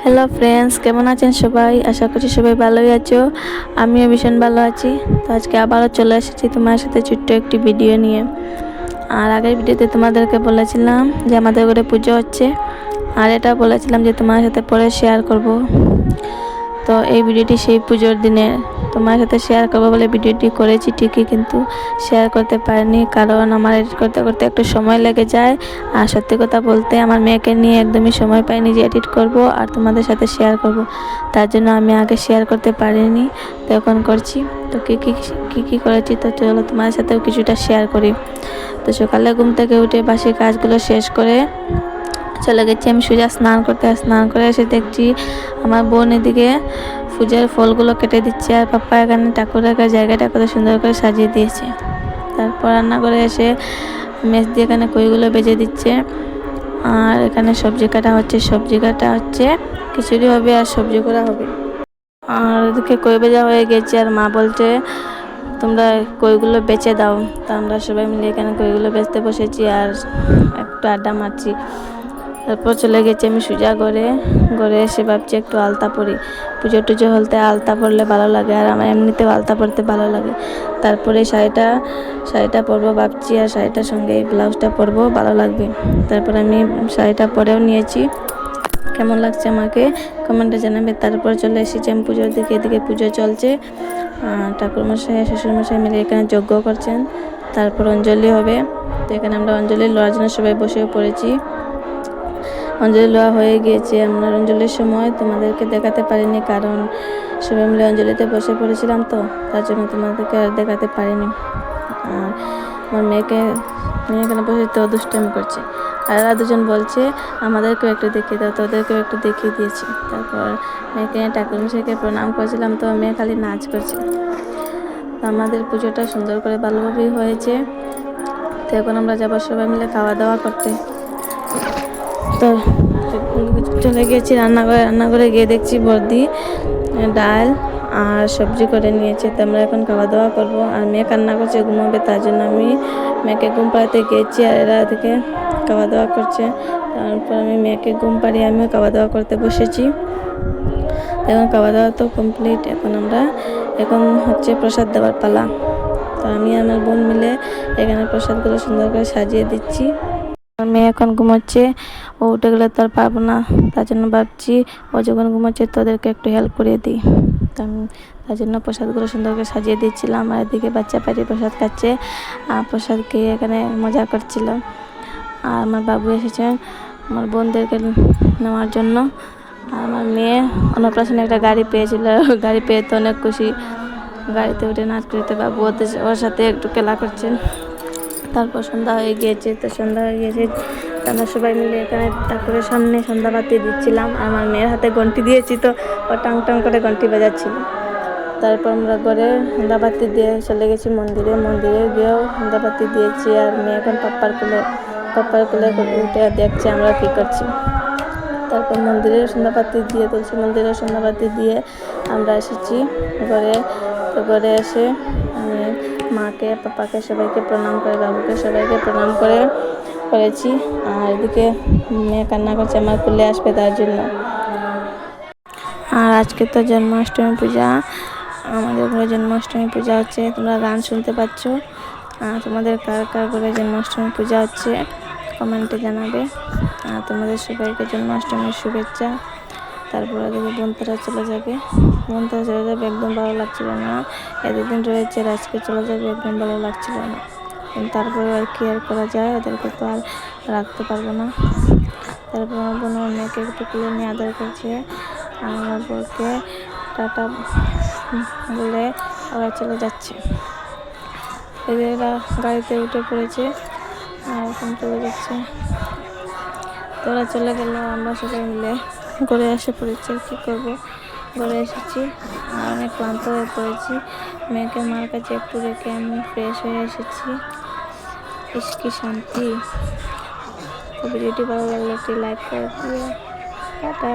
Hello friends, কেমন আছেন সবাই? আশা করছি সবাই ভালোই আছো। আমিও ভীষণ ভালো আছি। তো আজকে আবারও চলে এসেছি তোমার সাথে ছোট্ট একটি ভিডিও নিয়ে। আর আগের ভিডিওতে তোমাদেরকে বলেছিলাম যে আমাদের ঘরে পুজো হচ্ছে, আর এটা বলেছিলাম যে তোমার সাথে পরে শেয়ার করব। তো এই ভিডিওটি সেই পুজোর দিনে তোমার সাথে শেয়ার করবো বলে ভিডিওটি করেছি ঠিকই, কিন্তু শেয়ার করতে পারিনি কারণ আমার এডিট করতে করতে একটু সময় লেগে যায়। আর সত্যি কথা বলতে আমার মেয়েকে নিয়ে একদমই সময় পাইনি যে এডিট করব আর তোমাদের সাথে শেয়ার করব। তার জন্য আমি আগে শেয়ার করতে পারিনি, তো এখন করছি। তো কী করেছি তো চলো তোমাদের সাথেও কিছুটা শেয়ার করি। তো সকালে ঘুম থেকে উঠে বাসি কাজগুলো শেষ করে চলে গেছি আমি সোজা স্নান করতে। স্নান করে এসে দেখছি আমার বোন এদিকে পূজার ফলগুলো কেটে দিচ্ছে, আর পাপ্পা এখানে ঠাকুর রাখার জায়গাটা কত সুন্দর করে সাজিয়ে দিয়েছে। তারপর রান্না করে এসে মেস দিয়ে এখানে কইগুলো বেজে দিচ্ছে, আর এখানে সবজি কাটা হচ্ছে খিচুড়ি হবে আর সবজি করা হবে। আর এদিকে কই বেজা হয়ে গেছে, আর মা বলছে তোমরা কইগুলো বেচে দাও। তা আমরা সবাই মিলে এখানে কইগুলো বেচতে বসেছি আর একটু আড্ডা মারছি। তারপর চলে গেছি আমি সোজা ঘরে এসে ভাবছি একটু আলতা পরি। পুজো টুজো হলতে আলতা পরলে ভালো লাগে, আর আমার এমনিতেও আলতা পরতে ভালো লাগে। তারপরে শাড়িটা পরবো ভাবছি, আর শাড়িটার সঙ্গে এই ব্লাউজটা পরবো, ভালো লাগবে। তারপর আমি শাড়িটা পরেও নিয়েছি। কেমন লাগছে আমাকে কমেন্টে জানাবে। তারপর চলে এসেছি আমি পুজোর দিকে। এদিকে পুজো চলছে, ঠাকুরমশাই শ্বশুরমশাই মিলে এখানে যজ্ঞ করছেন। তারপর অঞ্জলি হবে। তো এখানে আমরা অঞ্জলি লওয়ার জন্য সবাই বসেও পড়েছি। অঞ্জলি লওয়া হয়ে গিয়েছে। আমরা অঞ্জলির সময় তোমাদেরকে দেখাতে পারিনি কারণ সবাই মিলে অঞ্জলিতে বসে পড়েছিলাম, তো তার জন্য তোমাদেরকে আর দেখাতে পারিনি। আর আমার মেয়ে এখানে বসে তো দুষ্টামি করছে, আর এরা দুজন বলছে আমাদেরকেও একটু দেখিয়ে দাও, তো ওদেরকেও একটু দেখিয়ে দিয়েছি। তারপর মেয়েকে ঠাকুরমশাইকে প্রণাম করেছিলাম, তো মেয়ে খালি নাচ করছে। তো আমাদের পুজোটা সুন্দর করে ভালোভাবেই হয়েছে। তো এখন আমরা যাবো সবাই মিলে খাওয়া দাওয়া করতে। তো চলে গিয়েছি রান্নাঘরে গিয়ে দেখছি বর্দি ডাল আর সবজি করে নিয়েছে। তো আমরা এখন খাওয়া দাওয়া করবো। আর মেয়ে কান্না করছে, ঘুমাবে, তার জন্য আমি মেয়েকে ঘুম পাড়াতে গিয়েছি, আর এরা এদিকে খাওয়া দাওয়া করছে। তারপর আমি মেয়েকে ঘুম পাড়িয়ে আমিও খাওয়া দাওয়া করতে বসেছি। এখন খাওয়া দাওয়া তো কমপ্লিট। এখন হচ্ছে প্রসাদ দেওয়ার পালা। তো আমি আমার বোন মিলে এখানে প্রসাদগুলো সুন্দর করে সাজিয়ে দিচ্ছি। আমার মেয়ে এখন ঘুমোচ্ছে, ও উঠে গেলে তো আর পারবো না, তার জন্য ভাবছি ও যখন ঘুমোচ্ছে তোদেরকে একটু হেল্প করে দিই। তো আমি তার জন্য প্রসাদগুলো সুন্দর করে সাজিয়ে দিচ্ছিলাম। আর এদিকে বাচ্চা পাটি প্রসাদ খাচ্ছে, আর প্রসাদ খেয়ে এখানে মজা করছিল। আর আমার বাবু এসেছে আমার বোনদেরকে নেওয়ার জন্য। আর আমার মেয়ে অন্নপ্রাশনে একটা গাড়ি পেয়েছিল, গাড়ি পেয়ে তো অনেক খুশি। গাড়িতে উঠে নাচ করতে বাবু ওর সাথে একটু খেলা করছেন। তারপর সন্ধ্যা হয়ে গিয়েছে। আমরা সবাই মিলে এখানে ঠাকুরের সামনে সন্ধ্যা বাতি দিচ্ছিলাম। আমার মেয়ের হাতে ঘন্টি দিয়েছি, তো ও টাং টাং করে ঘন্টি বাজাচ্ছিল। তারপর আমরা ঘরে সন্ধ্যা বাতি দিয়ে চলে গেছি মন্দিরে গিয়েও সন্ধ্যা বাতি দিয়েছি। আর মেয়ে এখন পাপ্পার কোলে উঠে দেখছে আমরা কী করছি। তারপর তুলসী মন্দিরে সন্ধ্যা বাতি দিয়ে আমরা এসেছি ঘরে। তো ঘরে এসে আমি মাকে পাপাকে সবাইকে প্রণাম করে, বাবুকে সবাইকে প্রণাম করেছি। আর এদিকে মেয়ে কান্না করছে আমার কোলে আসবে তার জন্য। আর আজকে তো জন্মাষ্টমী পূজা, আমাদের ঘরে জন্মাষ্টমী পূজা হচ্ছে। তোমরা গান শুনতে পাচ্ছ। আর তোমাদের কার কার ঘরে জন্মাষ্টমী পূজা হচ্ছে কমেন্টে জানাবে। আর তোমাদের সবাইকে জন্মাষ্টমীর শুভেচ্ছা। তারপরে দেখি বোনতারা চলে যাবে, একদম ভালো লাগছিল না। এতদিন রয়েছে, আজকে চলে যাবে, একদম ভালো লাগছিল না। তারপরে আর কি আর করা যায়, ওদেরকে তো আর রাখতে পারবো না। তারপর আমার বোন আমার মেয়েকে একটু তুলে নিয়ে আদর করছে। আর আমার বউকে টাটা বলে ওরা চলে যাচ্ছে। এরা গাড়িতে উঠে পড়েছে আর এখন চলে যাচ্ছে। তোরা চলে গেল, আমরা সবাই মিলে ঘরে এসে পড়েছি। কী করবো, ঘরে এসেছি আর অনেক ক্লান্ত হয়ে পড়েছি। মেয়েকে মার কাছে একটু রেখে আমি ফ্রেশ হয়ে এসেছি। কি শান্তি। ভিডিওটি ভালো লাগলে একটি লাইক করে দিও। টাটা।